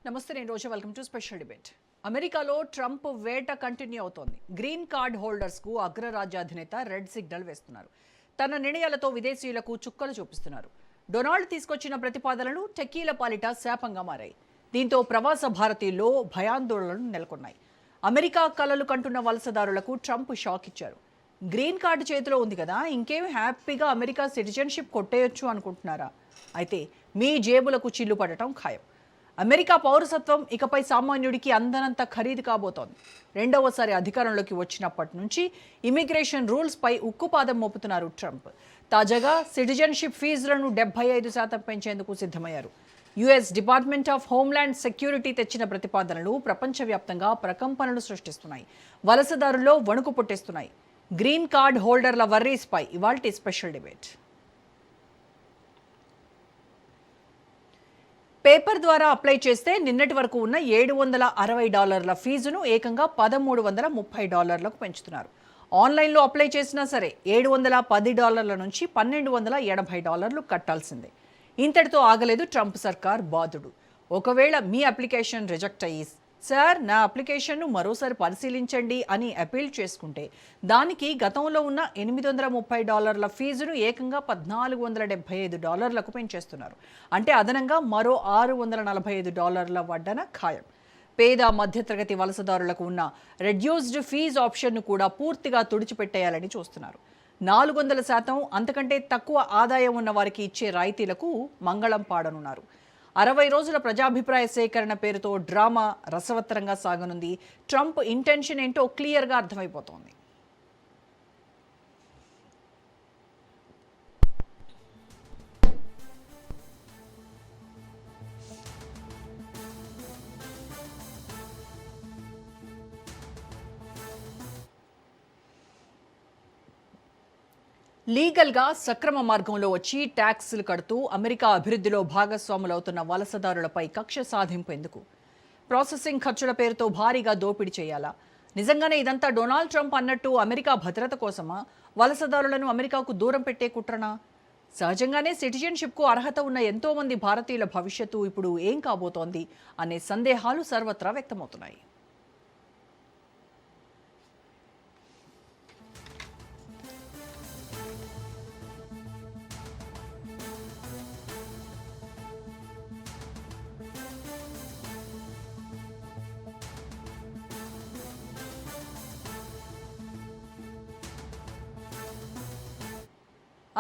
నమస్తే, నేను Roja. Welcome to special debate. అమెరికాలో ట్రంప్ వేట కంటిన్యూ అవుతోంది. గ్రీన్ కార్డ్ హోల్డర్స్కు అగ్రరాజ్య అధినేత రెడ్ సిగ్నల్ వేస్తున్నారు. తన నిర్ణయాలతో విదేశీయులకు చుక్కలు చూపిస్తున్నారు. డొనాల్డ్ తీసుకొచ్చిన ప్రతిపాదనలు టెక్కీల పాలిట శాపంగా మారాయి. దీంతో ప్రవాస భారతీయుల్లో భయాందోళనలు నెలకొన్నాయి. అమెరికా కలలు కంటున్న వలసదారులకు ట్రంప్ షాక్ ఇచ్చారు. గ్రీన్ కార్డు చేతిలో ఉంది కదా, ఇంకేం హ్యాపీగా అమెరికా సిటిజన్షిప్ కొట్టేయొచ్చు అనుకుంటున్నారా? అయితే మీ జేబులకు చిల్లు పడటం ఖాయం. అమెరికా పౌరసత్వం ఇకపై సామాన్యుడికి అందనంత ఖరీదు కాబోతోంది. రెండవసారి అధికారంలోకి వచ్చినప్పటి నుంచి ఇమిగ్రేషన్ రూల్స్పై ఉక్కుపాదం మోపుతున్నారు ట్రంప్. తాజాగా సిటిజన్షిప్ ఫీజులను 75% పెంచేందుకు సిద్ధమయ్యారు. US department of homeland security తెచ్చిన ప్రతిపాదనలు ప్రపంచవ్యాప్తంగా ప్రకంపనలు సృష్టిస్తున్నాయి. వలసదారుల్లో వణుకు పుట్టిస్తున్నాయి. గ్రీన్ కార్డ్ హోల్డర్ల వర్రీస్పై ఇవాల్టి స్పెషల్ డిబేట్. పేపర్ ద్వారా అప్లై చేస్తే నిన్నటి వరకు ఉన్న $760 ఫీజును ఏకంగా $1,330లకు పెంచుతున్నారు. ఆన్లైన్లో అప్లై చేసినా సరే $710 నుంచి $1,280 కట్టాల్సిందే. ఇంతటితో ఆగలేదు ట్రంప్ సర్కార్ బాధుడు. ఒకవేళ మీ అప్లికేషన్ రిజెక్ట్ అయ్యి, సార్ నా అప్లికేషన్ను మరోసారి పరిశీలించండి అని అపీల్ చేసుకుంటే దానికి గతంలో ఉన్న $830 ఫీజును ఏకంగా $1,475లకు పెంచేస్తున్నారు. అంటే అదనంగా మరో $645 వడ్డన ఖాయం. పేద మధ్యతరగతి వలసదారులకు ఉన్న రెడ్యూస్డ్ ఫీజు ఆప్షన్ను కూడా పూర్తిగా తుడిచిపెట్టేయాలని చూస్తున్నారు. 400% అంతకంటే తక్కువ ఆదాయం ఉన్న వారికి ఇచ్చే రాయితీలకు మంగళం పాడనున్నారు. 60 రోజుల ప్రజాభిప్రాయ సేకరణ పేరుతో డ్రామా రసవత్తరంగా సాగనుంది. ట్రంప్ ఇంటెన్షన్ ఏంటో క్లియర్గా అర్థమైపోతోంది. లీగల్గా సక్రమ మార్గంలో వచ్చి ట్యాక్సులు కడుతూ అమెరికా అభివృద్ధిలో భాగస్వాములవుతున్న వలసదారులపై కక్ష సాధింపు ఎందుకు? ప్రాసెసింగ్ ఖర్చుల పేరుతో భారీగా దోపిడీ చేయాలా? నిజంగానే ఇదంతా డొనాల్డ్ ట్రంప్ అన్నట్టు అమెరికా భద్రత కోసమా? వలసదారులను అమెరికాకు దూరం పెట్టే కుట్రనా? సహజంగానే సిటిజన్షిప్కు అర్హత ఉన్న ఎంతోమంది భారతీయుల భవిష్యత్తు ఇప్పుడు ఏం కాబోతోంది అనే సందేహాలు సర్వత్రా వ్యక్తమవుతున్నాయి.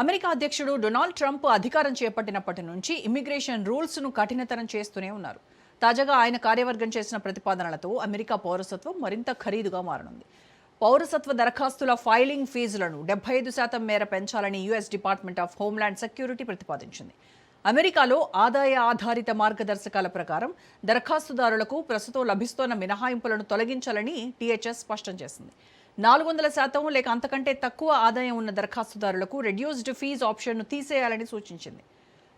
అమెరికా అధ్యక్షుడు డొనాల్డ్ ట్రంప్ అధికారం చేపట్టినప్పటి నుంచి ఇమ్మిగ్రేషన్ రూల్స్ను కఠినతరం చేస్తూనే ఉన్నారు. తాజాగా ఆయన కార్యవర్గం చేసిన ప్రతిపాదనలతో అమెరికా పౌరసత్వం మరింత ఖరీదుగా మారనుంది. పౌరసత్వ దరఖాస్తుల ఫైలింగ్ ఫీజులను 75% మేర పెంచాలని US department of homeland security ప్రతిపాదించింది. అమెరికాలో ఆదాయ ఆధారిత మార్గదర్శకాల ప్రకారం దరఖాస్తుదారులకు ప్రస్తుతం లభిస్తోన్న మినహాయింపులను తొలగించాలని టీహెచ్ఎస్ స్పష్టం చేసింది. 400% లేక అంతకంటే తక్కువ ఆదాయం ఉన్న దరఖాస్తుదారులకు రెడ్యూస్డ్ ఫీజు ఆప్షన్ను తీసేయాలని సూచించింది.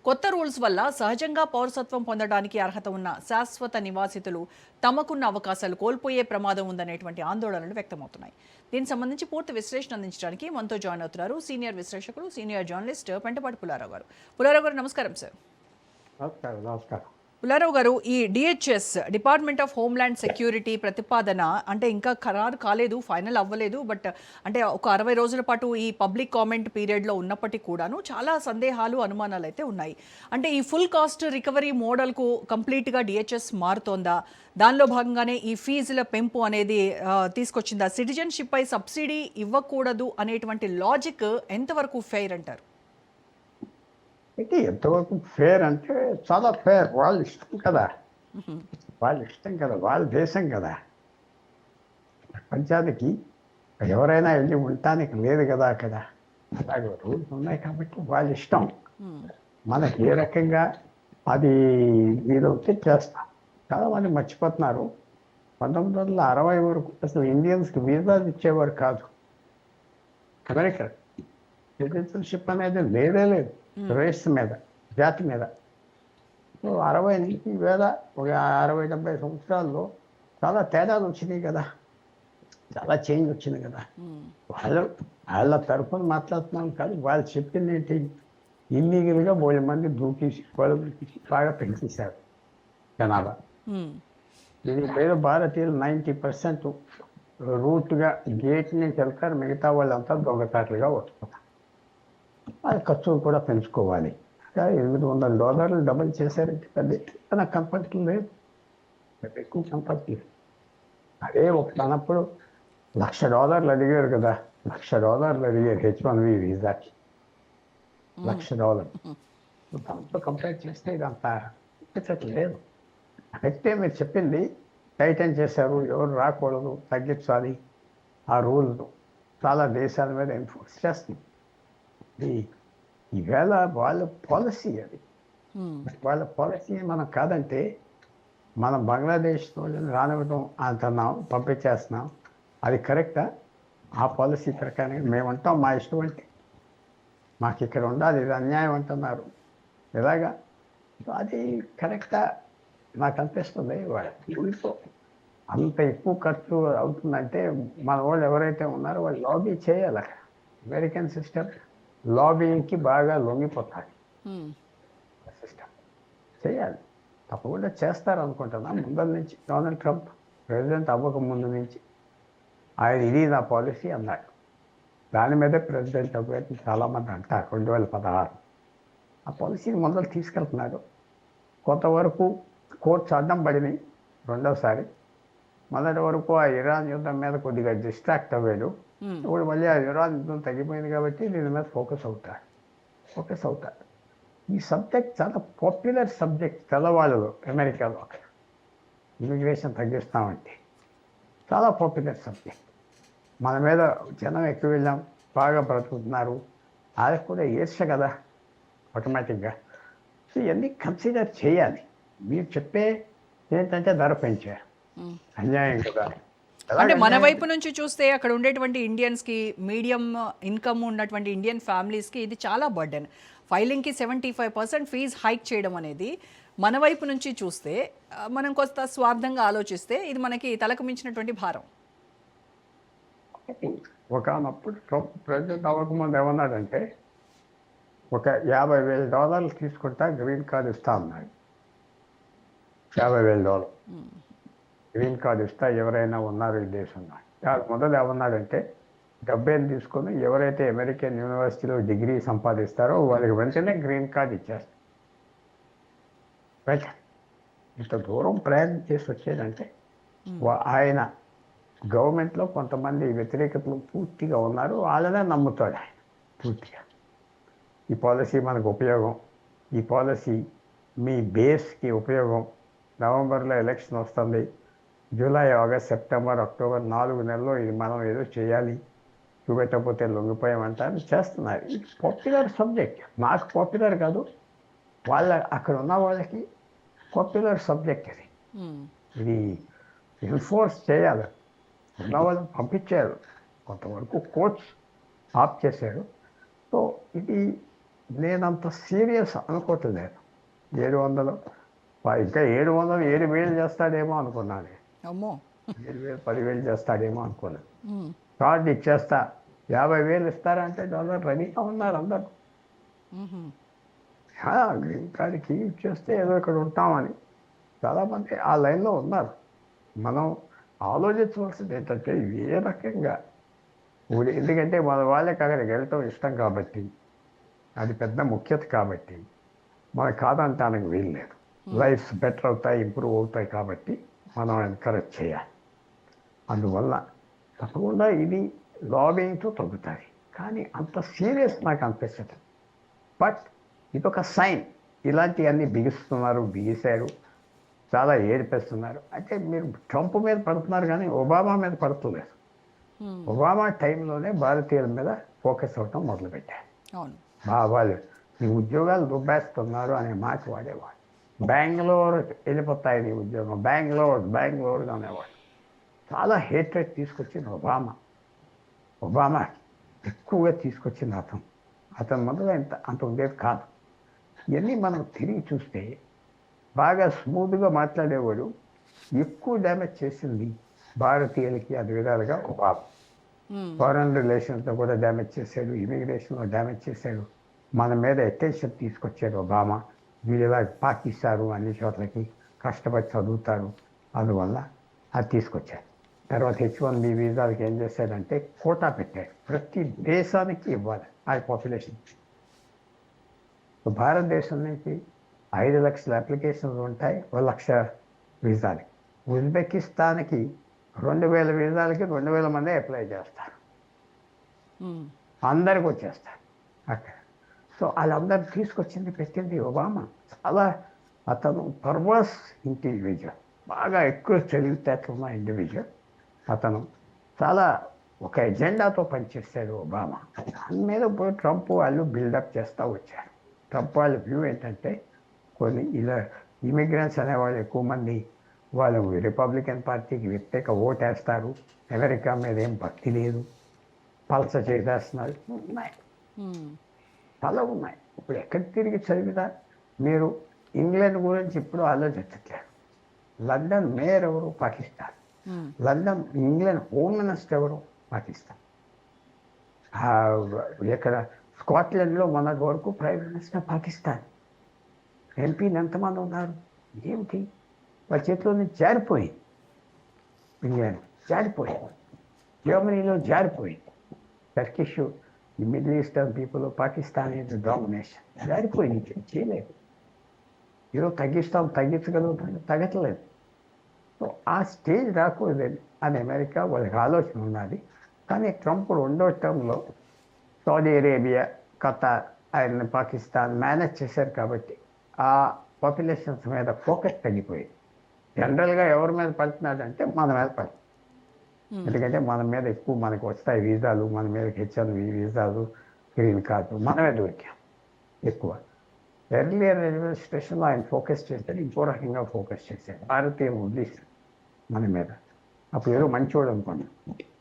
కొత్త రూల్స్ వల్ల సహజంగా పౌరసత్వం పొందడానికి అర్హత ఉన్న శాశ్వత నివాసితులు తమకున్న అవకాశాలు కోల్పోయే ప్రమాదం ఉందనేటువంటి ఆందోళనలు వ్యక్తమవుతున్నాయి. దీనికి సంబంధించి పూర్తి విశ్లేషణ అందించడానికి మనతో జాయిన్ అవుతున్నారు సీనియర్ విశ్లేషకులు, సీనియర్ జర్నలిస్ట్ పెంటపాటి పుల్లారావు గారు. పుల్లారావు గారు, నమస్కారం సార్. నమస్కారం. పుల్లారావు గారు, ఈ DHS department of homeland security ప్రతిపాదన అంటే ఇంకా ఖరారు కాలేదు, ఫైనల్ అవ్వలేదు. బట్ అంటే ఒక 60 రోజుల పాటు ఈ పబ్లిక్ కామెంట్ పీరియడ్లో ఉన్నప్పటికీ కూడాను చాలా సందేహాలు, అనుమానాలు అయితే ఉన్నాయి. అంటే ఈ ఫుల్ కాస్ట్ రికవరీ మోడల్కు కంప్లీట్గా డిహెచ్ఎస్ మారుతోందా? దానిలో భాగంగానే ఈ ఫీజుల పెంపు అనేది తీసుకొచ్చిందా? సిటిజన్షిప్ పై సబ్సిడీ ఇవ్వకూడదు అనేటువంటి లాజిక్ ఎంతవరకు ఫెయిర్ అంటారు? అయితే ఎంతవరకు ఫేర్ అంటే చాలా ఫేర్. వాళ్ళ ఇష్టం కదా, వాళ్ళ దేశం కదా. ప్రపంచానికి ఎవరైనా వెళ్ళి ఉండటానికి లేదు కదా అక్కడ. అలాగే రూల్స్ ఉన్నాయి కాబట్టి వాళ్ళ ఇష్టం. మనకి ఏ రకంగా అది వీలవుతే చేస్తాం. చాలామంది మర్చిపోతున్నారు, 1960 వరకు అసలు ఇండియన్స్కి వీసాలు ఇచ్చేవారు కాదు. అమెరికా సిటిజన్షిప్ అనేది లేదే లేదు, రేస్ మీద, జాతి మీద. 60 నుంచి ఒక 60-70 సంవత్సరాల్లో చాలా తేడాలు వచ్చినాయి కదా, చాలా చేంజ్ వచ్చింది కదా. వాళ్ళ తరఫున మాట్లాడుతున్నాం కాదు. వాళ్ళు చెప్పింది ఏంటి, ఇల్లీగల్గా 3 మంది దూకేసి బాగా పెంచేశారు జనాభా. మ్మ్. దీనికి పేరు భారతీయులు 90% రూట్గా గేట్ నుంచి వెళ్తారు, మిగతా వాళ్ళంతా దొంగచాట్లుగా వస్తున్నారు. అది ఖర్చులు కూడా పెంచుకోవాలి. $800 డబుల్ చేశారంటే పెద్ద నాకు కంఫర్ట్ లేదు, పెద్ద ఎక్కువ కంఫర్ట్ లేదు. అదే ఒకనప్పుడు $1,00,000 అడిగారు కదా, $1,00,000 అడిగారు H1B వీసాకి, $1,00,000. దాంతో కంపేర్ చేస్తే ఇదంతా లేదు. అయితే మీరు చెప్పింది టైటన్ చేశారు, ఎవరు రాకూడదు, తగ్గించాలి ఆ రూల్ చాలా దేశాల మీద ఎన్ఫోర్స్ చేస్తుంది. ఈవేళ వాళ్ళ పాలసీ అది, మ్మ్. వాళ్ళ పాలసీ మనం కాదంటే మనం బంగ్లాదేశ్ వాళ్ళని రానివ్వడం అంటున్నాం, పంపించేస్తున్నాం. అది కరెక్టా? ఆ పాలసీ ప్రకారం మేము అంటాం మా ఇష్టం అంటే, మాకు ఇక్కడ ఉండాలి, ఇది అన్యాయం అంటున్నారు. ఎలాగా? అది కరెక్టా? నాకు అనిపిస్తుంది ఊరితో అంత ఎక్కువ ఖర్చు అవుతుందంటే మన వాళ్ళు ఎవరైతే ఉన్నారో వాళ్ళు లాబీ చేయాలి. అక్కడ అమెరికన్ సిస్టమ్ లాబీయింగ్కి బాగా లొంగిపోతారు. మ్మ్. సిస్టమ్ చేయాలి, తప్పకుండా చేస్తారు అనుకుంటున్నా. ముందర నుంచి డొనాల్డ్ ట్రంప్ ప్రెసిడెంట్ అవ్వక ముందు నుంచి ఆయన ఇది నా పాలసీ అన్నాడు. దాని మీదే ప్రెసిడెంట్ అవ్వాలి చాలామంది అంటారు. 2016 ఆ పాలసీని ముందర తీసుకెళ్తున్నాడు. కొంతవరకు కోర్ట్స్ అడ్డం పడినాయి. రెండోసారి మొదటి వరకు ఆ ఇరాన్ యుద్ధం మీద కొద్దిగా డిస్ట్రాక్ట్ అవ్వాడు. మ్మ్. ఇప్పుడు మళ్ళీ ఆ ఇరాన్ యుద్ధం తగ్గిపోయింది కాబట్టి దీని మీద ఫోకస్ అవుతాడు. ఈ సబ్జెక్ట్ చాలా పాపులర్ సబ్జెక్ట్ తెల్లవాళ్ళు అమెరికాలో. ఇమిగ్రేషన్ తగ్గిస్తామంటే చాలా పాపులర్ సబ్జెక్ట్. మన మీద జనం ఎక్కువ వెళ్ళాం, బాగా బ్రతుకుతున్నారు, అది కూడా ఈర్ష్య కదా ఆటోమేటిక్గా. సో ఇవన్నీ కన్సిడర్ చేయాలి. మీరు చెప్పే ఏంటంటే ధర పెంచారు, మ్మ్. అన్యాయం కదా. అంటే మన వైపు నుంచి చూస్తే అక్కడ ఉండేటువంటి ఇండియన్స్కి, మీడియం ఇన్కమ్ ఉన్నటువంటి ఇండియన్ ఫ్యామిలీస్కి ఇది చాలా బర్డెన్. ఫైలింగ్కి 75% ఫీజ్ హైక్ చేయడం అనేది మన వైపు నుంచి చూస్తే, మనం కొంత స్వార్థంగా ఆలోచిస్తే ఇది మనకి తలకు మించినటువంటి భారం. ఒకనప్పుడు ట్రంప్ ప్రెసిడెంట్ అవ్వకముందు ఏమన్నాడంటే ఒక $50,000 తీసుకుంటా గ్రీన్ కార్డు ఇస్తా అన్నాడు. $50,000 గ్రీన్ కార్డు ఇస్తా ఎవరైనా ఉన్నారు ఈ దేశంలో. మొదలు ఏమన్నాడంటే డబ్బేం తీసుకొని ఎవరైతే అమెరికన్ యూనివర్సిటీలో డిగ్రీ సంపాదిస్తారో వాళ్ళకి వెంటనే గ్రీన్ కార్డు ఇచ్చేస్తారు. రైట్, ఇంత దూరం ప్రయాణం చేసి వచ్చేదంటే ఆయన గవర్నమెంట్లో కొంతమంది వ్యతిరేకతలు పూర్తిగా ఉన్నారు, వాళ్ళనే నమ్ముతాడు ఆయన పూర్తిగా. ఈ పాలసీ మనకు ఉపయోగం, ఈ పాలసీ మీ బేస్కి ఉపయోగం. నవంబర్లో ఎలక్షన్ వస్తుంది, జూలై, ఆగస్ట్, సెప్టెంబర్, అక్టోబర్ 4 నెలల్లో ఇది మనం ఏదో చేయాలి, చూపెట్టకపోతే లొంగిపోయామంటారు, చేస్తున్నారు. ఇది పాపులర్ సబ్జెక్ట్. నాకు పాపులర్ కాదు, వాళ్ళ అక్కడ ఉన్న వాళ్ళకి పాపులర్ సబ్జెక్ట్ ఇది. ఇది ఎన్ఫోర్స్ చేయాలి, ఉన్న వాళ్ళని పంపించారు, కొంతవరకు కోర్ట్స్ ఆఫ్ చేశారు. సో ఇది నేనంత సీరియస్ అనుకోవట్లేదు. 700 ఇంకా 7,000 చేస్తాడేమో అనుకున్నాను. అమ్మో, 7,000 10,000 చేస్తాడేమో అనుకున్నాను. కార్డు ఇచ్చేస్తా, 50,000 ఇస్తారంటే డాలర్ రెడీగా ఉన్నారు అందరూ. గ్రీన్ కార్డుకి ఇచ్చేస్తే ఏదో ఇక్కడ ఉంటామని చాలామంది ఆ లైన్లో ఉన్నారు. మనం ఆలోచించవలసింది ఏంటంటే ఏ రకంగా ఎందుకంటే మన వాళ్ళకి అక్కడికి వెళ్ళటం ఇష్టం కాబట్టి, అది పెద్ద ముఖ్యత కాబట్టి మనం కాదంటానికి వీల్లేదు. లైఫ్స్ బెటర్ అవుతాయి, ఇంప్రూవ్ అవుతాయి కాబట్టి మనం ఎంకరేజ్ చేయాలి. అందువల్ల తప్పకుండా ఇది లాబింగ్తో తగ్గుతాయి, కానీ అంత సీరియస్ నాకు అనిపిస్తుంది. బట్ ఇదొక సైన్. ఇలాంటివన్నీ బిగిశారు, చాలా ఏడిపిస్తున్నారు. అంటే మీరు ట్రంప్ మీద పడుతున్నారు కానీ ఒబామా మీద పడుతున్నారు. ఒబామా టైంలోనే భారతీయుల మీద ఫోకస్ అవ్వటం మొదలుపెట్టారు. వాళ్ళు నీ ఉద్యోగాలు దుబ్బేస్తున్నారు అనే మాట వాడేవాడు. బెంగళూరు వెళ్ళిపోతాయి నీ ఉద్యోగం, బెంగళూరు అనేవాడు. చాలా హేట్రెడ్ తీసుకొచ్చింది ఒబామా ఎక్కువగా తీసుకొచ్చింది అతను మొదలు అంత ఉండేది కాదు. ఇవన్నీ మనం తిరిగి చూస్తే బాగా స్మూత్గా మాట్లాడేవాడు. ఎక్కువ డ్యామేజ్ చేసింది భారతీయులకి అన్ని విధాలుగా ఒబామా. ఫారెన్ రిలేషన్స్లో కూడా డ్యామేజ్ చేశాడు, ఇమిగ్రేషన్లో డ్యామేజ్ చేశాడు, మన మీద అటెన్షన్ తీసుకొచ్చాడు ఒబామా. వీళ్ళు ఇలా పాకిస్తారు అన్ని చోట్లకి, కష్టపడి చదువుతారు. అందువల్ల అది తీసుకొచ్చారు. తర్వాత H1B వీసాలకి ఏం చేశారంటే కోటా పెట్టారు. ప్రతి దేశానికి ఇవ్వాలి ఆ పాపులేషన్. భారతదేశం నుంచి 5,00,000 అప్లికేషన్లు ఉంటాయి, 1,00,000 వీసాలకి. ఉజ్బెకిస్తాన్కి 2,000 వీసాలకి 2,000 మంది అప్లై చేస్తారు. అందరికి వచ్చేస్తారు అక్కడ. సో వాళ్ళందరూ తీసుకొచ్చింది పెట్టింది ఒబామా. చాలా అతను పర్వర్స్ ఇండివిజువల్, బాగా ఎక్కువ తెలివితేటలు ఉన్న ఇండివిజువల్. అతను చాలా ఒక ఎజెండాతో పనిచేశాడు ఒబామా. దాని మీద పోయి ట్రంప్ వాళ్ళు బిల్డప్ చేస్తూ వచ్చారు. ట్రంప్ వాళ్ళ వ్యూ ఏంటంటే కొన్ని ఇలా ఇమిగ్రెంట్స్ అనేవాళ్ళు ఎక్కువ మంది వాళ్ళు రిపబ్లికన్ పార్టీకి వ్యతిరేక ఓటేస్తారు, అమెరికా మీద ఏం భక్తి లేదు, పలస చేసేస్తున్నారు. ఉన్నాయి, చాలా ఉన్నాయి. ఇప్పుడు ఎక్కడ తిరిగి చదివినా మీరు ఇంగ్లాండ్ గురించి ఇప్పుడు ఆలోచించట్లేదు. లండన్ మేయర్ ఎవరు? Pakistan. London England home minister ఎవరు? పాకిస్తాన్. ఇక్కడ స్కాట్లాండ్లో మొన్నటి వరకు ప్రైమ్ మినిస్టర్ పాకిస్తాన్. ఎంపీలు ఎంతమంది ఉన్నారు? ఏమిటి వాళ్ళ చేతిలో నుంచి జారిపోయింది. ఇంగ్లాండ్ జారిపోయింది, జర్మనీలో జారిపోయింది. టర్కిష్, ఈ middle eastern people, Pakistan is domination. జారిపోయింది, చేయలేదు. ఈరోజు తగ్గించగలుగుతుంది, తగ్గట్లేదు. సో ఆ స్టేజ్ రాకూడదు అని అమెరికా వాళ్ళకి ఆలోచన ఉన్నది. కానీ ట్రంప్ 2వ టర్మ్లో సౌదీ అరేబియా, ఖతార్, ఆయన పాకిస్తాన్ మేనేజ్ చేశారు కాబట్టి ఆ పాపులేషన్స్ మీద ఫోకస్ తగ్గిపోయింది. జనరల్గా ఎవరి మీద పడుతున్నాడంటే మన మీద పడుతుంది. ఎందుకంటే మన మీద ఎక్కువ మనకు వస్తాయి వీసాలు, మన మీద H1B వీసాలు, గ్రీన్ కార్డు మనమే దొరికాం ఎక్కువ. ఎర్లియర్ అడ్మినిస్ట్రేషన్లో ఆయన ఫోకస్ చేశాడు, ఇంకో రకంగా ఫోకస్ చేశాడు. భారతీయులు వదిలేశాడు మన మీద. అప్పుడు ఏదో మంచివాడు అనుకోండి.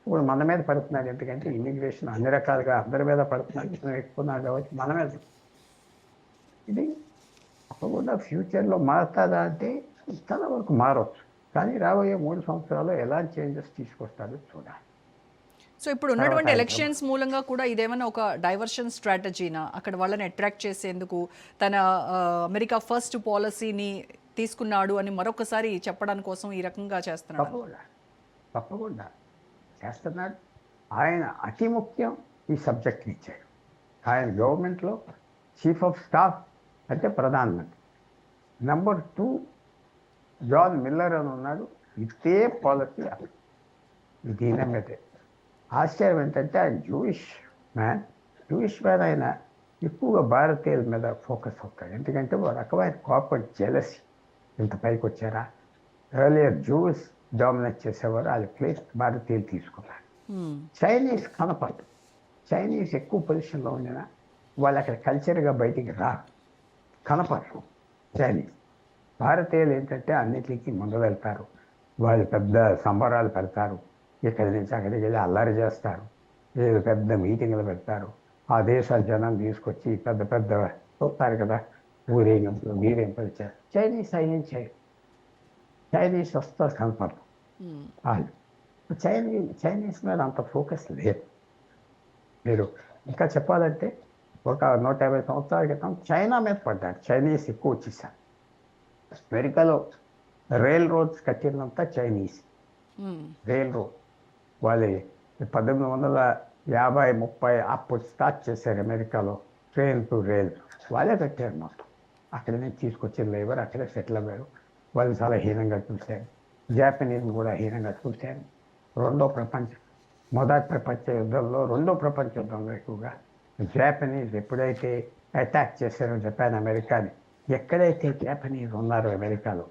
ఇప్పుడు మన మీద పడుతున్నాడు, ఎందుకంటే ఇమిగ్రేషన్ అన్ని రకాలుగా అందరి మీద పడుతున్నాడు, ఎక్కున్నాడు కాబట్టి మన మీద. ఇది తప్పకుండా ఫ్యూచర్లో మారుతుందా అంటే చాలా వరకు మారవచ్చు. కానీ రాబోయే 3 సంవత్సరాల్లో ఎలాంటి చేంజెస్ తీసుకొస్తాడో చూడాలి. సో ఇప్పుడు ఉన్నటువంటి ఎలక్షన్స్ మూలంగా కూడా ఇదేమన్నా ఒక డైవర్షన్ స్ట్రాటజీనా? అక్కడ వాళ్ళని అట్రాక్ట్ చేసేందుకు తన అమెరికా ఫస్ట్ పాలసీని తీసుకున్నాడు అని మరొకసారి చెప్పడానికి కోసం ఈ రకంగా చేస్తున్నాడు. తప్పకుండా చేస్తున్నాడు. ఆయన అతి ముఖ్యం ఈ సబ్జెక్ట్ని ఇచ్చాడు. ఆయన గవర్నమెంట్లో చీఫ్ ఆఫ్ స్టాఫ్ అంటే ప్రధానమంత్రి. నెంబర్ 2 జాన్ మిల్లర్ అని ఉన్నాడు. ఇదే పాలసీ దీని మీదే. ఆశ్చర్యం ఏంటంటే ఆయన జూయిష్ మ్యాన్ ఆయన ఎక్కువగా భారతీయుల మీద ఫోకస్ అవుతాడు. ఎందుకంటే ఒక రకమైన కార్పొరేట్ జెలసీ. ఇంత పైకి వచ్చారా? ఎర్లియర్ జూస్ డామినేట్ చేసేవారు, వాళ్ళ ప్లేస్ భారతీయులు తీసుకున్నారు. చైనీస్ కనపడదు. చైనీస్ ఎక్కువ పొజిషన్లో ఉండినా వాళ్ళు అక్కడ కల్చర్గా బయటికి రారు, కనపడరు చైనీస్. భారతీయులు ఏంటంటే అన్నిటికీ ముందు వెళ్తారు, వాళ్ళు పెద్ద సంబరాలు పెడతారు, ఇక్కడి నుంచి అక్కడికి వెళ్ళి అల్లరి చేస్తారు, లేదు పెద్ద మీటింగ్లు పెడతారు, ఆ దేశాల జనం తీసుకొచ్చి పెద్ద పెద్ద చూస్తారు కదా ఊరేగింపులు వీరేంపులు చేస్తారు. చైనీస్ అయిన చైనీస్ వస్తా కనపడరు వాళ్ళు. చైనీస్ మీద అంత ఫోకస్ లేదు. మీరు ఇంకా చెప్పాలంటే ఒక 150 సంవత్సరాల క్రితం చైనా మీద పడ్డారు, చైనీస్ ఎక్కువ వచ్చేసారు. అమెరికాలో రైల్ రోడ్స్ కట్టినంతా చైనీస్. రైల్ రోడ్ వాళ్ళు 1850-30 అప్పుడు స్టార్ట్ చేశారు అమెరికాలో. ట్రైన్ టు రైల్ వాళ్ళే కట్టారు మొత్తం. అక్కడి నుంచి తీసుకొచ్చిన లేబర్ అక్కడే సెటిల్ అయ్యారు. వాళ్ళు చాలా హీనంగా చూశారు. జాపనీస్ కూడా హీనంగా చూశారు. మొదటి ప్రపంచ యుద్ధంలో, 2వ ప్రపంచ యుద్ధంలో ఎక్కువగా జాపనీస్ ఎప్పుడైతే అటాక్ చేశారో జపాన్ అమెరికాని, ఎక్కడైతే జాపనీస్ ఉన్నారో అమెరికాలో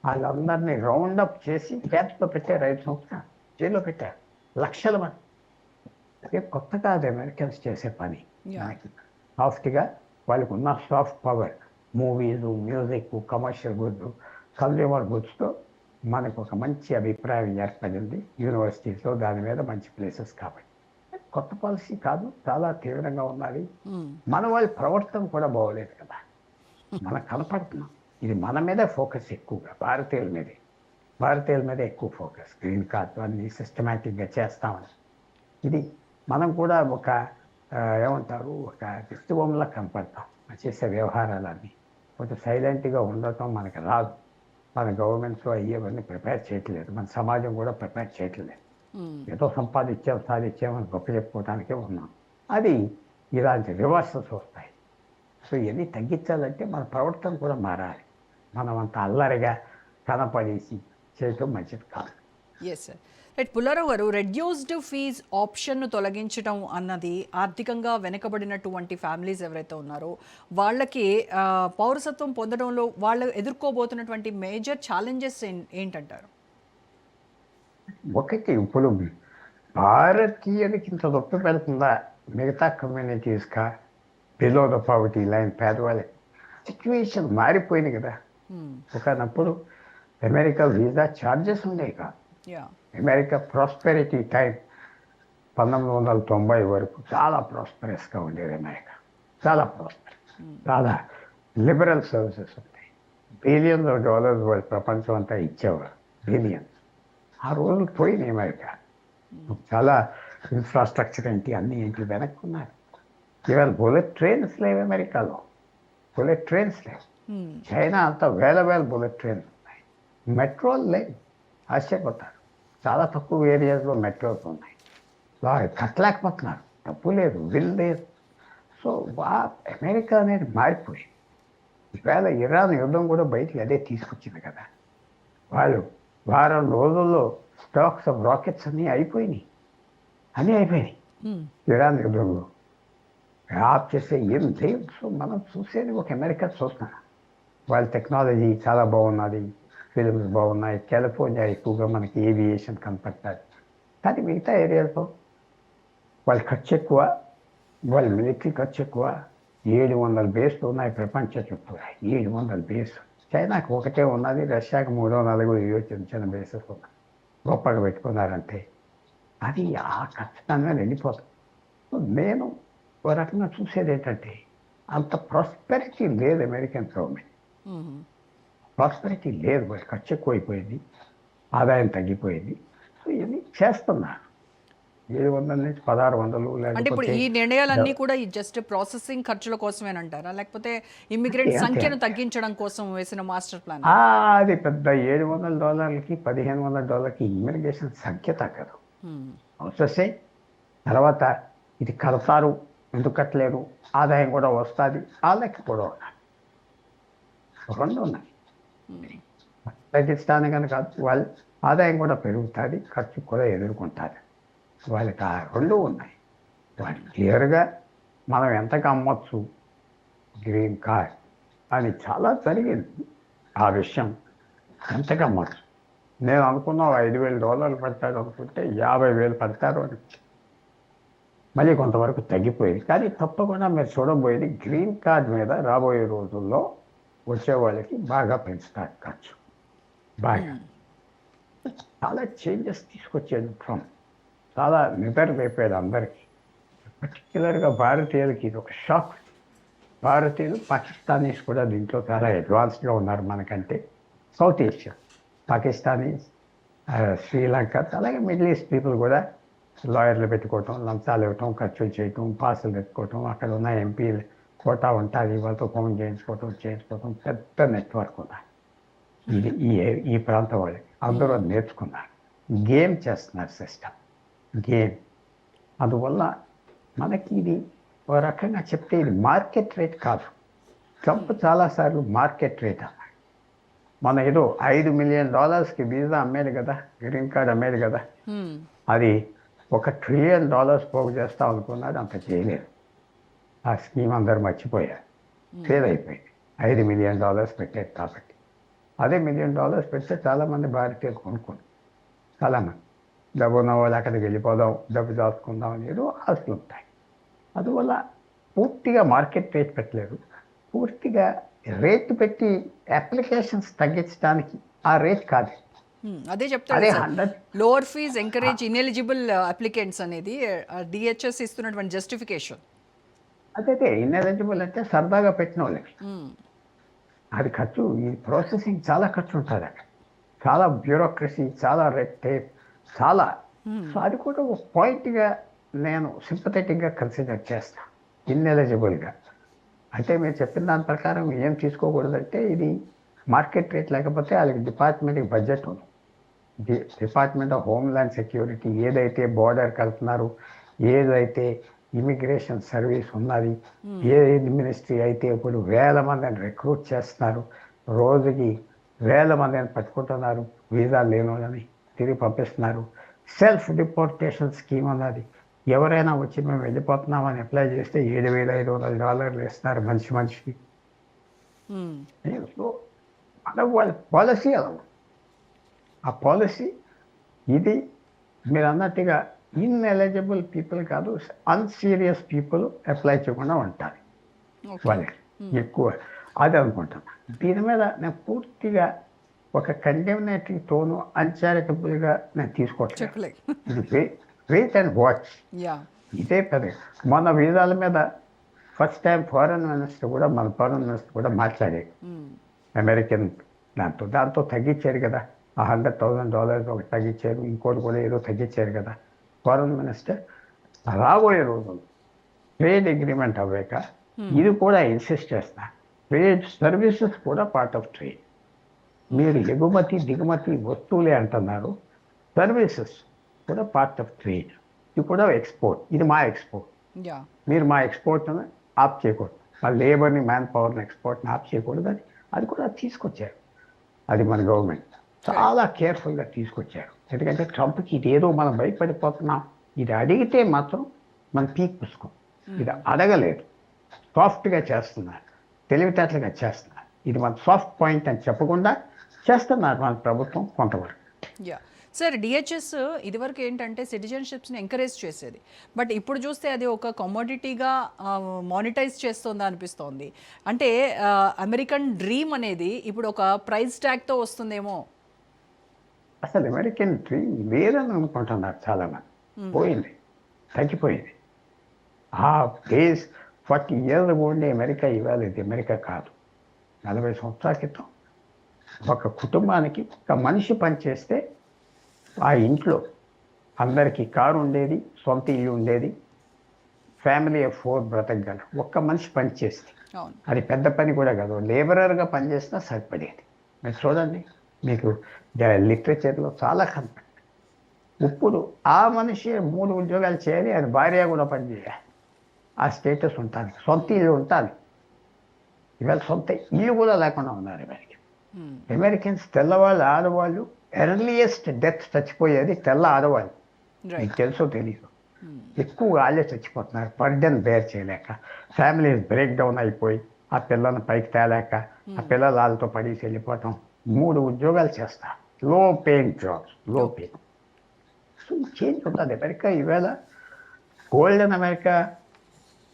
వాళ్ళందరినీ రౌండప్ చేసి క్యాప్లో పెట్టారు. 5 సంవత్సరాలు జైల్లో పెట్టారు, లక్షల మంది. అదే కొత్త కాదు అమెరికన్స్ చేసే పని. సాఫ్ట్గా వాళ్ళకు ఉన్న soft power, movies, music, commercial goods, consumer గుడ్స్తో మనకు ఒక మంచి అభిప్రాయం ఏర్పడింది యూనివర్సిటీస్లో. దాని మీద మంచి ప్లేసెస్ కాబట్టి కొత్త పాలసీ కాదు, చాలా తీవ్రంగా ఉన్నది. మన వాళ్ళ ప్రవర్తన కూడా బాగోలేదు కదా, మనకు కనపడుతున్నాం. ఇది మన మీదే ఫోకస్ ఎక్కువగా, భారతీయుల మీద ఎక్కువ ఫోకస్. గ్రీన్ కార్డు అన్ని సిస్టమేటిక్గా చేస్తామని. ఇది మనం కూడా ఒక ఏమంటారు, ఒక దిష్టిబొమ్మలా కనపడతాం చేసే వ్యవహారాలన్నీ. కొంచెం సైలెంట్గా ఉండటం మనకు రాదు. మన గవర్నమెంట్స్ అయ్యేవన్నీ ప్రిపేర్ చేయట్లేదు, మన సమాజం కూడా ప్రిపేర్ చేయట్లేదు. ఏదో సంపాదించాం సాధించామని గొప్ప చెప్పుకోవడానికే ఉన్నాం. అది ఇలాంటి రివర్సల్స్ వస్తాయి. సో ఇవన్నీ తగ్గించాలంటే మన ప్రవర్తన కూడా మారాలి. మనం అంత అల్లరిగా కనపడేసి చేయటం మంచిది కాదు. Yes sir. రైట్. పుల్లారావు గారు, రెడ్యూస్డ్ ఫీజ్ ఆప్షన్ను తొలగించడం అన్నది ఆర్థికంగా వెనుకబడినటువంటి ఫ్యామిలీస్ ఎవరైతే ఉన్నారో వాళ్ళకి పౌరసత్వం పొందడంలో వాళ్ళు ఎదుర్కోబోతున్నటువంటి మేజర్ ఛాలెంజెస్ ఏంటంటారు? ఒకటి, ఇప్పుడు భారతీయులకి ఇంత నొప్పి పెడుతుందా మిగతా కమ్యూనిటీస్గా బిలో ద పావర్టీ లైన్ పేదవాళ్ళకి? సిచ్యువేషన్ మారిపోయింది కదా. ఒకనప్పుడు అమెరికా వీసా ఛార్జెస్ ఉండేవి కాదు. అమెరికా ప్రాస్పెరిటీ టైం 1990 వరకు చాలా ప్రాస్పరస్గా ఉండేది అమెరికా. చాలా ప్రాస్పరస్, చాలా లిబరల్ సర్వీసెస్ ఉంటాయి. బిలియన్స్ ఆఫ్ డాలర్స్ వాళ్ళు ప్రపంచం అంతా ఇచ్చేవారు, బిలియన్స్. ఆ రోజులు పోయినాయి అమెరికా. చాలా ఇన్ఫ్రాస్ట్రక్చర్ ఏంటి అన్నీ ఏంటి వెనక్కున్నారు. ఇవాళ బుల్లెట్ ట్రైన్స్ లేవు అమెరికాలో, బుల్లెట్ ట్రైన్స్ లేవు. చైనా అంతా వేల బుల్లెట్ ట్రైన్స్ ఉన్నాయి. మెట్రోలు లేవు, ఆశ్చర్యపోతారు. చాలా తక్కువ ఏరియాస్లో మెట్రోస్ ఉన్నాయి. కట్టలేకపోతున్నారు, డబ్బు లేదు, విల్ లేదు. సో అమెరికా అనేది మారిపోయింది. ఈవేళ ఇరాన్ యుద్ధం కూడా బయటికి అదే తీసుకొచ్చింది కదా. వాళ్ళు వారం రోజుల్లో స్టాక్స్ ఆఫ్ రాకెట్స్ అన్నీ అయిపోయినాయి. ఇరాన్ యుద్ధంలో ఆప్ చేస్తే ఏం లేదు. సో మనం చూసేది ఒక అమెరికా చూస్తున్నాం. వాళ్ళ టెక్నాలజీ చాలా బాగున్నది, ఫిలిమ్స్ బాగున్నాయి. కాలిఫోర్నియా ఎక్కువగా మనకి ఏవియేషన్ కనపడుతుంది. కానీ మిగతా ఏరియాలో వాళ్ళ ఖర్చు ఎక్కువ, వాళ్ళ మిలిటరీ ఖర్చు ఎక్కువ. 700 బేస్లు ఉన్నాయి ప్రపంచం చుట్టూ, 700 బేస్. చైనాకి ఒకటే ఉన్నది, రష్యాకి 3-4 చిన్న బేసెస్ ఉన్నాయి. గొప్పగా పెట్టుకున్నారంటే అది ఆ ఖచ్చితంగా వెళ్ళిపోతుంది. నేను ఒక రకంగా చూసేది ఏంటంటే అంత ప్రాస్పెరిటీ లేదు అమెరికన్ గవర్నమెంట్. ప్రాస్పెరిటీ లేదు, వాళ్ళ ఖర్చు ఎక్కువైపోయింది, ఆదాయం తగ్గిపోయింది. సో ఇవన్నీ చేస్తున్నారు. 700 నుంచి 1600. అంటే ఇప్పుడు ఈ నిర్ణయాలన్నీ కూడా జస్ట్ ప్రాసెసింగ్ ఖర్చుల కోసమేనంటారా, లేకపోతే ఇమ్మిగ్రెంట్ సంఖ్యను తగ్గించడం కోసం వేసిన మాస్టర్ ప్లాన్? అది పెద్ద $700కి $1500కి ఇమ్మిగ్రేషన్ సంఖ్య తగ్గదు. వస్తే తర్వాత ఇది కడతారు, ఎందుకు కట్టలేరు, ఆదాయం కూడా వస్తుంది, ఆ లెక్క కూడా ఉన్నాయి. రెండు ఉన్నాయి. తగ్గించడానికి కాదు, వాళ్ళ ఆదాయం కూడా పెరుగుతుంది, ఖర్చు కూడా ఎదుర్కొంటుంది. వాళ్ళకి ఆ రెండు ఉన్నాయి. వాళ్ళు క్లియర్గా మనం ఎంతకు అమ్మొచ్చు గ్రీన్ కార్డ్ అని చాలా జరిగింది. ఆ విషయం ఎంతకు అమ్మొచ్చు. నేను అనుకున్నా $5,000 పెడతాడు అనుకుంటే 50,000 పెడతారు అని. మళ్ళీ కొంతవరకు తగ్గిపోయింది. కానీ తప్పకుండా మీరు చూడబోయేది గ్రీన్ కార్డ్ మీద రాబోయే రోజుల్లో వచ్చే వాళ్ళకి బాగా పెంచుతారు ఖర్చు. బాగా చాలా చేంజెస్ తీసుకొచ్చేది ట్రంప్. చాలా నిద్ర లేపాడు అందరికీ, పర్టిక్యులర్గా భారతీయులకి ఇది ఒక షాక్. భారతీయులు, పాకిస్తానీస్ కూడా దీంట్లో చాలా అడ్వాన్స్గా ఉన్నారు మనకంటే. సౌత్ ఏషియా, పాకిస్తానీస్, శ్రీలంక, అలాగే మిడిల్ ఈస్ట్ పీపుల్ కూడా లాయర్లు పెట్టుకోవటం, లంచాలు ఇవ్వటం, ఖర్చులు చేయటం, పాసులు పెట్టుకోవటం, అక్కడ ఉన్న ఎంపీలు కోటా ఉంటుంది, వాళ్ళతో ఫోన్ చేయించుకోవటం పెద్ద నెట్వర్క్ ఉన్నారు. ఇది ఈ ప్రాంతం వాళ్ళు అందరూ నేర్చుకున్నారు, గేమ్ చేస్తున్నారు సిస్టమ్, గేమ్. అందువల్ల మనకి ఇది ఒక రకంగా చెప్తే ఇది మార్కెట్ రేట్ కాదు. ట్రంప్ చాలాసార్లు మార్కెట్ రేట్ అన్నాడు. మన ఏదో $5 మిలియన్ వీసా అమ్మేది కదా, గ్రీన్ కార్డ్ అమ్మేది కదా, అది $1 ట్రిలియన్ పోగు చేస్తాం అనుకున్నాడు, అంత చేయలేదు. ఆ స్కీమ్ అందరు మర్చిపోయారు, ఫెయిల్ అయిపోయింది. $5 మిలియన్ పెట్టేది కాబట్టి. అదే $1 మిలియన్ పెడితే చాలామంది భారతీయులు కొనుక్కోండి, చాలామంది డబ్బు ఉన్న వాళ్ళు అక్కడికి వెళ్ళిపోదాం, డబ్బు దాచుకుందాం అని ఏదో ఆశలు ఉంటాయి. అందువల్ల పూర్తిగా మార్కెట్ రేట్ పెట్టలేదు, పూర్తిగా రేట్ పెట్టి అప్లికేషన్స్ తగ్గించడానికి ఆ రేట్ కాదు. అదే చెప్తాను, lower fees encourage ineligible applicants అనేది డిహెచ్ఎస్ ఇస్తున్నటువంటి జస్టిఫికేషన్. అదే ఇన్ఎలిజిబుల్ అంటే సరదాగా పెట్టిన వాళ్ళకి అది ఖర్చు, ఈ ప్రాసెసింగ్ చాలా ఖర్చు ఉంటుంది అక్కడ, చాలా బ్యూరోక్రసీ, చాలా రెడ్ టేప్, చాలా. సో అది కూడా ఒక పాయింట్గా నేను సింపథెటిక్గా కన్సిడర్ చేస్తాను. ఇన్ఎలిజిబుల్గా అంటే మీరు చెప్పిన దాని ప్రకారం ఏం తీసుకోకూడదంటే ఇది మార్కెట్ రేట్ లేకపోతే వాళ్ళకి డిపార్ట్మెంట్కి బడ్జెట్ ఉంది. డిపార్ట్మెంట్ ఆఫ్ హోమ్ల్యాండ్ సెక్యూరిటీ ఏదైతే బోర్డర్ కలుపుతున్నారు, ఏదైతే ఇమిగ్రేషన్ సర్వీస్ ఉన్నది, ఏ మినిస్ట్రీ అయితే ఇప్పుడు వేల మందిని రిక్రూట్ చేస్తున్నారు, రోజుకి వేల మందిని పట్టుకుంటున్నారు, వీసా లేని వాళ్ళని తిరిగి పంపిస్తున్నారు. సెల్ఫ్ డిపోర్టేషన్ స్కీమ్ ఉన్నది. ఎవరైనా వచ్చి మేము వెళ్ళిపోతున్నామని అప్లై చేస్తే $7,500 ఇస్తున్నారు మనిషికి. సో మన వాళ్ళ పాలసీ అలా ఉంది. ఆ పాలసీ ఇది మీరు అన్నట్టుగా ఇన్ఎలిజిబుల్ పీపుల్ కాదు, అన్సీరియస్ పీపుల్ అప్లై చేయకుండా ఉంటారు వాళ్ళకి ఎక్కువ. అది అనుకుంటున్నా. దీని మీద నేను పూర్తిగా ఒక కండెమినేటరీ టోను అన్చారిటబుల్గా నేను తీసుకోవట్లేదు. ఇది వెయిట్ అండ్ వాచ్. ఇదే పెద్ద మన వీసాల మీద ఫస్ట్ టైం ఫారెన్ మినిస్టర్ కూడా మాట్లాడాడు అమెరికన్ దాంతో తగ్గించారు కదా, ఆ $100,000 ఒకటి తగ్గించారు, ఇంకోటి కూడా ఏదో తగ్గించారు కదా ఫారెన్ మినిస్టర్. రాబోయే రోజులు ట్రేడ్ అగ్రిమెంట్ అవ్వాక ఇది కూడా ఇన్సిస్ట్ చేస్తా, ట్రేడ్ సర్వీసెస్ కూడా పార్ట్ ఆఫ్ ట్రేడ్. మీరు ఎగుమతి దిగుమతి వస్తువులే అంటున్నారు, సర్వీసెస్ కూడా పార్ట్ ఆఫ్ ట్రేడ్. ఇది కూడా ఎక్స్పోర్ట్, ఇది మా ఎక్స్పోర్ట్. మీరు మా ఎక్స్పోర్ట్ని ఆప్ చేయకూడదు, మా లేబర్ని మ్యాన్ పవర్ని ఎక్స్పోర్ట్ని ఆప్ చేయకూడదు అని అది కూడా తీసుకొచ్చారు. అది మన గవర్నమెంట్ చాలా కేర్ఫుల్గా తీసుకొచ్చారు. ఎందుకంటే ట్రంప్కి ఇదేదో మనం భయపడిపోతున్నాం, ఇది అడిగితే మాత్రం మన పీక్ పుసుకోం. ఇది అడగలేదు, సాఫ్ట్గా చేస్తున్నారు, తెలివితేటలుగా చేస్తున్నారు. ఇది మన సాఫ్ట్ పాయింట్ అని చెప్పకుండా చేస్తున్నారు మన ప్రభుత్వం కొంతవరకు. సార్, డిహెచ్ఎస్ ఇదివరకు ఏంటంటే సిటిజన్షిప్స్ని ఎంకరేజ్ చేసేది, బట్ ఇప్పుడు చూస్తే అది ఒక కమోడిటీగా మానిటైజ్ చేస్తుందా అనిపిస్తోంది. అంటే అమెరికన్ డ్రీమ్ అనేది ఇప్పుడు ఒక ప్రైస్ ట్యాగ్తో వస్తుందేమో. అసలు అమెరికన్ డ్రీమ్ లేదని అనుకుంటున్నారు చాలామంది. పోయింది, తగ్గిపోయింది. ఆ డేస్ 40 years ఉండే అమెరికా ఇవాళ ఇది అమెరికా కాదు. 40 సంవత్సరాల క్రితం ఒక కుటుంబానికి ఒక మనిషి పనిచేస్తే ఆ ఇంట్లో అందరికీ కారు ఉండేది, సొంత ఇల్లు ఉండేది, ఫ్యామిలీ ఆఫ్ 4 బ్రతకగలరు. ఒక్క మనిషి పనిచేస్తే అది పెద్ద పని కూడా కాదు, లేబరర్గా పనిచేసినా సరిపడేది. మీరు చూడండి, మీకు లిటరేచర్లో చాలా కనపడి. ఇప్పుడు ఆ మనిషి 3 ఉద్యోగాలు చేయాలి, ఆయన భార్య కూడా పనిచేయాలి. ఆ స్టేటస్ ఉంటుంది, సొంత ఇల్లు ఉంటుంది. ఇవాళ సొంత ఇల్లు కూడా లేకుండా ఉన్నారు అమెరికన్స్. తెల్లవాళ్ళు ఆడవాళ్ళు ఎర్లియస్ట్ డెత్ చచ్చిపోయేది తెల్ల ఆడవాళ్ళు. మీకు తెలుసో తెలీదు, ఎక్కువ వాళ్ళే చచ్చిపోతున్నారు బర్డెన్ బేర్ చేయలేక. ఫ్యామిలీస్ బ్రేక్ డౌన్ అయిపోయి ఆ పిల్లల్ని పైకి తేలేక ఆ పిల్లలు వాళ్ళతో పడేసి వెళ్ళిపోవటం. 3 ఉద్యోగాలు చేస్తారు, లో పేయింగ్ జాబ్స్, లో పేయింగ్. సో చేంజ్ ఉంటుంది అమెరికా ఈవేళ. గోల్డెన్ అమెరికా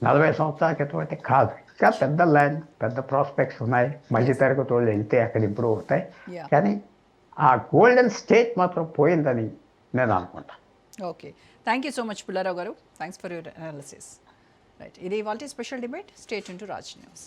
40 సంవత్సరాల క్రితం అయితే కాదు. ఇంకా పెద్ద ల్యాండ్, పెద్ద ప్రాస్పెక్ట్స్ ఉన్నాయి. మధ్యతరగతి వాళ్ళు వెళ్తే అక్కడ ఇంప్రూవ్ అవుతాయి. కానీ ఆ గోల్డెన్ స్టేట్ మాత్రం పోయిందని నేను అనుకుంటాను. Okay, thank you so much Pullarao garu. Thanks for your analysis. Right, ఇది ఇవాల్టి special debate. Stay tuned to Raj news.